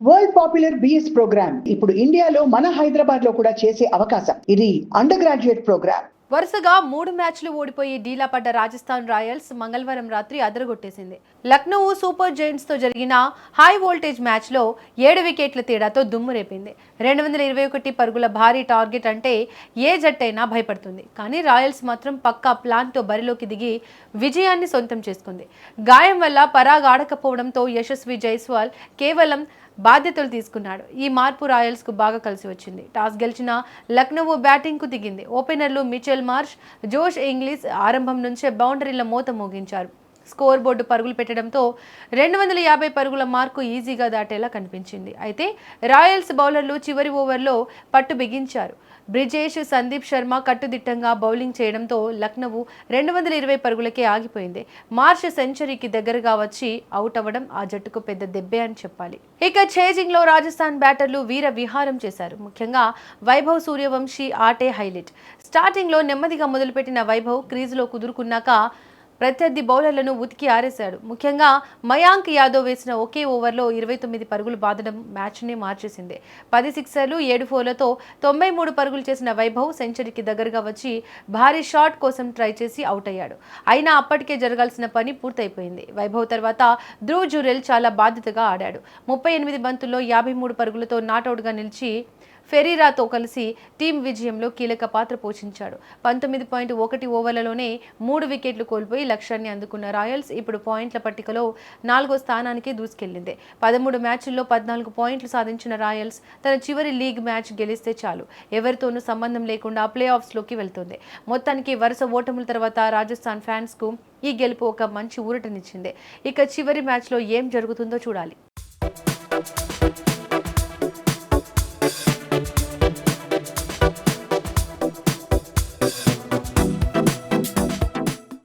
World popular BS programme ఇప్పుడు ఇండియాలో మన హైదరాబాద్ లో కూడా చేసే అవకాశం. ఇది అండర్ గ్రాడ్యుయేట్ ప్రోగ్రామ్. వరుసగా 3 మ్యాచ్లు ఓడిపోయి డీలా పడ్డ రాజస్థాన్ రాయల్స్ మంగళవారం రాత్రి అదరగొట్టేసింది. లక్నో సూపర్ జైంట్స్ తో జరిగిన హై వోల్టేజ్ మ్యాచ్లో 7 వికెట్ల తేడాతో దుమ్ము రేపింది. 221 పరుగుల భారీ టార్గెట్ అంటే ఏ జట్టైనా భయపడుతుంది. కానీ రాయల్స్ మాత్రం పక్కా ప్లాన్తో బరిలోకి దిగి విజయాన్ని సొంతం చేసుకుంది. గాయం వల్ల పరాగ్ ఆడకపోవడంతో యశస్వి జైస్వాల్ కేవలం బాధ్యతలు తీసుకున్నాడు. ఈ మార్పు రాయల్స్ కు బాగా కలిసి వచ్చింది. టాస్ గెలిచిన లక్నో బ్యాటింగ్ కు దిగింది. ఓపెనర్లు మిచెల్ మార్ష్, జోష్ ఇంగ్లీష్ ఆరంభం నుంచే బౌండరీల మోత మోగించారు. స్కోర్ బోర్డు పరుగులు పెట్టడంతో 250 పరుగుల మార్కు ఈజీగా దాటేలా కనిపించింది. అయితే రాయల్స్ బౌలర్లు చివరి ఓవర్లో పట్టు బిగించారు. బ్రిజేష్, సందీప్ శర్మ కట్టుదిట్టంగా బౌలింగ్ చేయడంతో లక్నో 220 పరుగులకే ఆగిపోయింది. మార్ష్ సెంచరీకి దగ్గరగా వచ్చి అవుట్ అవ్వడం ఆ జట్టుకు పెద్ద దెబ్బే అని చెప్పాలి. ఇక ఛేజింగ్ లో రాజస్థాన్ బ్యాటర్లు వీర విహారం చేశారు. ముఖ్యంగా వైభవ్ సూర్యవంశీ ఆటే హైలైట్. స్టార్టింగ్ లో నెమ్మదిగా మొదలుపెట్టిన వైభవ్ క్రీజులో కుదురుకున్నాక ప్రత్యర్థి బౌలర్లను ఉతికి ఆరేశాడు. ముఖ్యంగా మయాంక్ యాదవ్ వేసిన ఒకే ఓవర్లో 29 పరుగులు బాదడం మ్యాచ్నే మార్చేసింది. 10 సిక్సర్లు 7 ఫోర్లతో 93 పరుగులు చేసిన వైభవ్ సెంచరీకి దగ్గరగా వచ్చి భారీ షాట్ కోసం ట్రై చేసి అవుట్ అయ్యాడు. అయినా అప్పటికే జరగాల్సిన పని పూర్తయిపోయింది. వైభవ్ తర్వాత ధ్రువ్ జురెల్ చాలా బాధ్యతగా ఆడాడు. 38 బంతుల్లో 53 పరుగులతో నాటౌట్గా నిలిచి ఫెరీరాతో కలిసి టీం విజయంలో కీలక పాత్ర పోషించాడు. 19.1 ఓవర్లలోనే 3 వికెట్లు కోల్పోయి లక్ష్యాన్ని అందుకున్న రాయల్స్ ఇప్పుడు పాయింట్ల పట్టికలో 4వ స్థానానికి దూసుకెళ్లింది. 13 మ్యాచ్ల్లో 14 పాయింట్లు సాధించిన రాయల్స్ తన చివరి లీగ్ మ్యాచ్ గెలిస్తే చాలు ఎవరితోనూ సంబంధం లేకుండా ప్లే ఆఫ్స్లోకి వెళ్తుంది. మొత్తానికి వరుస ఓటముల తర్వాత రాజస్థాన్ ఫ్యాన్స్ కు ఈ గెలుపు ఒక మంచి ఊరటనిచ్చింది. ఇక చివరి మ్యాచ్లో ఏం జరుగుతుందో చూడాలి.